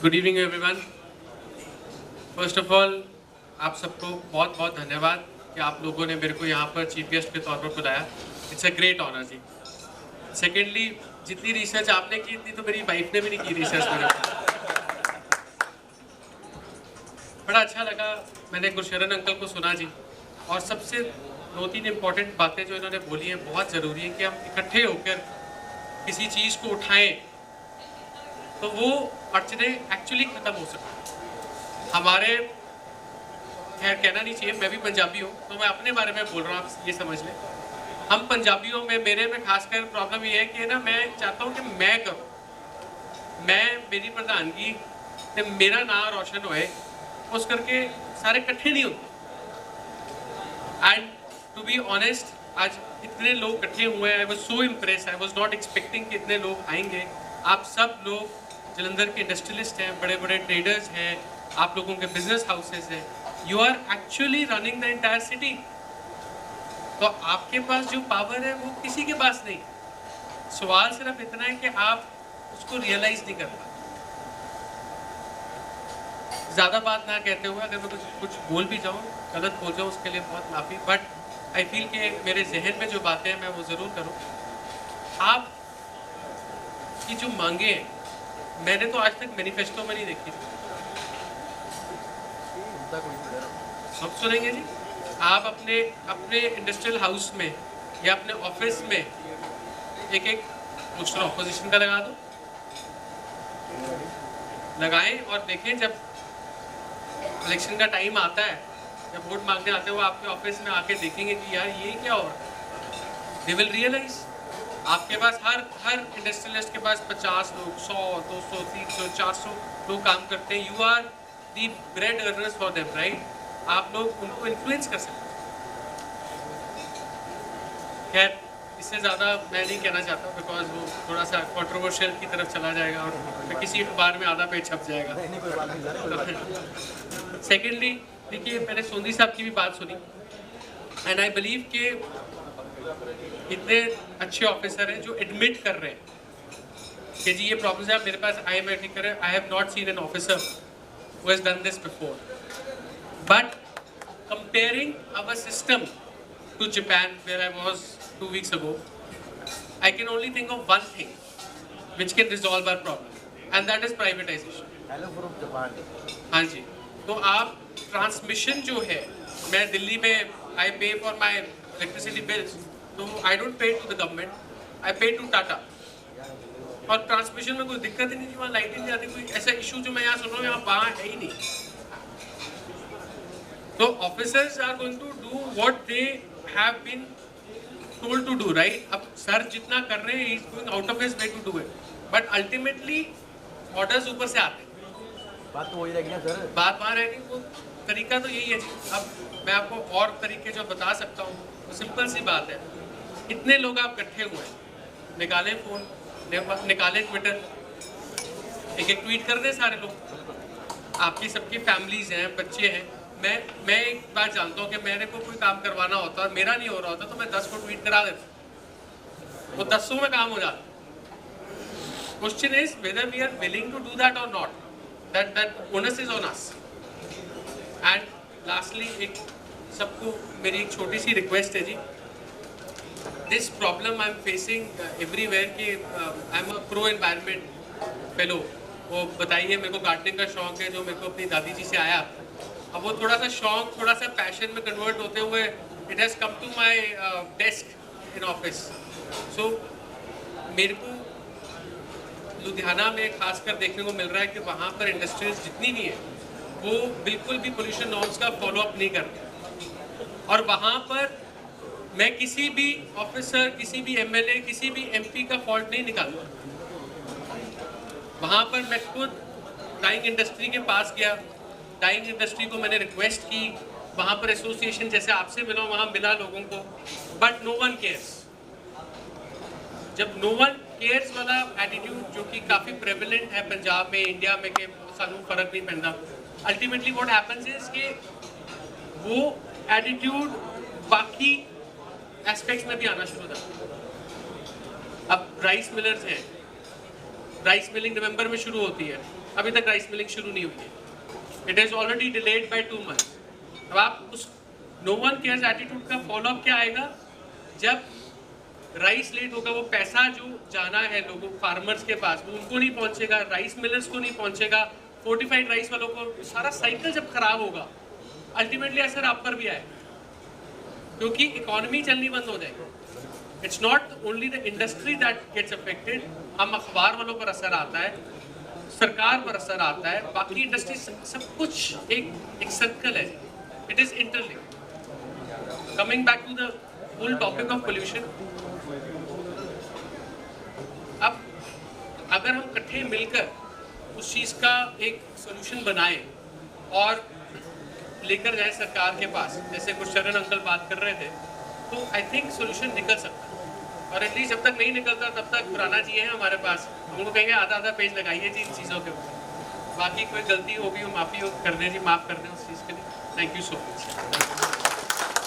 Good evening everyone. First of all आप सबको बहुत बहुत धन्यवाद कि आप लोगों ने मेरे को यहाँ पर चीफ गेस्ट के तौर पर बुलाया। इट्स अ ग्रेट ऑनर जी। सेकेंडली, जितनी रिसर्च आपने की इतनी तो मेरी वाइफ ने भी नहीं की रिसर्च मेरे ऊपर। बड़ा अच्छा लगा, मैंने गुरशरण अंकल को सुना जी, और सबसे 2-3 इम्पॉर्टेंट बातें जो इन्होंने बोली हैं बहुत ज़रूरी है कि हम इकट्ठे होकर किसी चीज़ को उठाएं तो वो अड़चने एक्चुअली ख़त्म हो सकती। हमारे खैर कहना नहीं चाहिए, मैं भी पंजाबी हूँ तो मैं अपने बारे में बोल रहा हूँ, आप ये समझ लें। हम पंजाबियों में, मेरे में खासकर प्रॉब्लम ये है कि ना, मैं चाहता हूँ कि मैं करूँ, मेरी प्रधानगी ते मेरा नाम रोशन होए, उस करके सारे इकट्ठे नहीं होते। एंड टू बी ऑनेस्ट, आज इतने लोग इकट्ठे हुए हैं, I was so impress, I was not expecting कि इतने लोग आएंगे। आप सब लोग जलंधर के इंडस्ट्रियलिस्ट हैं, बड़े बड़े ट्रेडर्स हैं, आप लोगों के बिजनेस हाउसेस हैं, you are actually running the entire city. तो आपके पास जो पावर है वो किसी के पास नहीं। सवाल सिर्फ इतना है कि आप उसको रियलाइज नहीं कर पाते। ज़्यादा बात ना कहते हुए अगर मैं कुछ बोल भी जाऊँ, गलत बोल जाऊँ, उसके लिए बहुत माफ़ी, बट आई फील कि मेरे जहन में जो बातें हैं मैं वो ज़रूर करूँ। आप की जो मांगे हैं, मैंने तो आज तक मैनिफेस्टो में नहीं देखी। सब सुनेंगे जी। आप अपने अपने इंडस्ट्रियल हाउस में या अपने ऑफिस में एक एक पोस्टर ऑपोजिशन का लगा दो, लगाएं और देखें जब इलेक्शन का टाइम आता है, जब वोट मांगने आते हैं, वो आपके ऑफिस में आके देखेंगे कि यार ये क्या हो रहा है। They will realise. आपके पास हर इंडस्ट्रियलिस्ट के पास 50 लोग, 100, 200, 300, 400 लोग काम करते हैं। You are the bread earners for them, right? आप लोग उनको इन्फ्लुएंस कर सकते हैं। खैर, इससे ज़्यादा मैं नहीं कहना चाहता बिकॉज वो थोड़ा सा कंट्रोवर्शियल की तरफ चला जाएगा और किसी अखबार में आधा पेज छप जाएगा। सेकेंडली, देखिए, मैंने सोंदी साहब की भी बात सुनी एंड आई बिलीव कि इतने अच्छे ऑफिसर हैं जो एडमिट कर रहे हैं कि जी ये प्रॉब्लम है, मेरे पास IMIT करें। I have not seen an officer who has done this before, but comparing our system to Japan, where I was 2 weeks ago, I can only think of one thing which can resolve our problem, and that is privatization. Hello from Japan. हाँ जी। तो आप transmission जो है, मैं दिल्ली में I pay for my electricity bills, तो I don't pay to the government, I pay to Tata. और transmission में कोई दिक्कत ही नहीं थी, वहाँ लाइट ही नहीं आती। कोई ऐसा इशू जो मैं यहाँ सुन रहा हूँ वहाँ है ही नहीं। So officers are going to do what they have been told to do, right? अब सर जितना कर रहे हैं, he is going out of his way to do it, but ultimately orders ऊपर से आते हैं। बात तो वही रहेगी ना सर। बात वहाँ रहेगी, वो तरीका तो यही है जी। अब मैं आपको और तरीके जो बता सकता हूँ, वो सिंपल सी बात है। इतने लोग आप इकट्ठे हुए हैं, निकालें फ़ोन, निकालें ट्विटर, एक एक ट्वीट कर दें सारे लोग। आपकी सबकी फैमिलीज हैं, बच्चे हैं। मैं एक बात जानता हूँ कि मेरे को कोई काम करवाना होता और मेरा नहीं हो रहा होता तो मैं 10 को ट्वीट करा देता, वो 10 में काम हो जाता। Question is whether we are willing to do that और not. That onus is on us. And lastly, एक सबको मेरी एक छोटी सी रिक्वेस्ट है जी। This problem I am facing everywhere कि I am a pro environment fellow. वो बताइए, मेरे को गार्डनिंग का शौक है जो मेरे को अपनी दादी जी से आया। अब वो थोड़ा सा शौक थोड़ा सा पैशन में कन्वर्ट होते हुए it has come to my desk in office. So मेरे को लुधियाना में खासकर देखने को मिल रहा है कि वहाँ पर इंडस्ट्रीज जितनी भी हैं वो बिल्कुल भी पोल्यूशन नॉर्म्स का फॉलोअप नहीं करते। और वहाँ पर मैं किसी भी ऑफिसर, किसी भी MLA, किसी भी MP का फॉल्ट नहीं निकालता। वहाँ पर मैं खुद डाइंग इंडस्ट्री के पास गया, डाइंग इंडस्ट्री को मैंने रिक्वेस्ट की, वहाँ पर एसोसिएशन जैसे आपसे मिला वहाँ मिला लोगों को, बट नो वन केयर्स। जब नो वन केयर्स वाला एटीट्यूड जो कि काफ़ी प्रेवलेंट है पंजाब में, इंडिया में, कि सानू फर्क नहीं पैंदा, अल्टीमेटली व्हाट हैपेंस इज कि वो एटीट्यूड बाकी एस्पेक्ट्स में भी आना शुरू होता है। अब राइस मिलर्स हैं, राइस मिलिंग नवंबर में शुरू होती है, अभी तक राइस मिलिंग शुरू नहीं हुई है। It is already delayed by 2 months। अब आप उस नो वन केयर्स एटीट्यूड का फॉलोअप क्या आएगा? जब राइस लेट होगा, वो पैसा जो जाना है लोगों फार्मर्स के पास वो उनको नहीं पहुंचेगा, राइस मिलर्स को नहीं पहुंचेगा, फोर्टिफाइड राइस वालों को। सारा साइकिल जब खराब होगा अल्टीमेटली असर आप पर भी आएगा, क्योंकि इकोनॉमी चलनी बंद हो जाएगी। It's not only the industry that gets affected, हम अखबार वालों पर असर आता है, सरकार पर असर आता है, बाकी इंडस्ट्री, सब कुछ एक सर्कल है। It is interlinked. Coming back to the full topic of pollution, अब अगर हम इकट्ठे मिलकर उस चीज़ का एक सोल्यूशन बनाएं और लेकर जाए सरकार के पास, जैसे कुछ चरण अंकल बात कर रहे थे, तो आई थिंक सोल्यूशन निकल सकता है। और एटलीस्ट जब तक नहीं निकलता तब तक पुराना जी है हमारे पास, हम उनको कहेंगे आधा आधा पेज लगाइए जी इन चीज़ों के ऊपर। बाकी कोई गलती होगी हो, माफ़ी हो कर दें जी, माफ़ कर दें उस चीज़ के लिए। Thank you so much.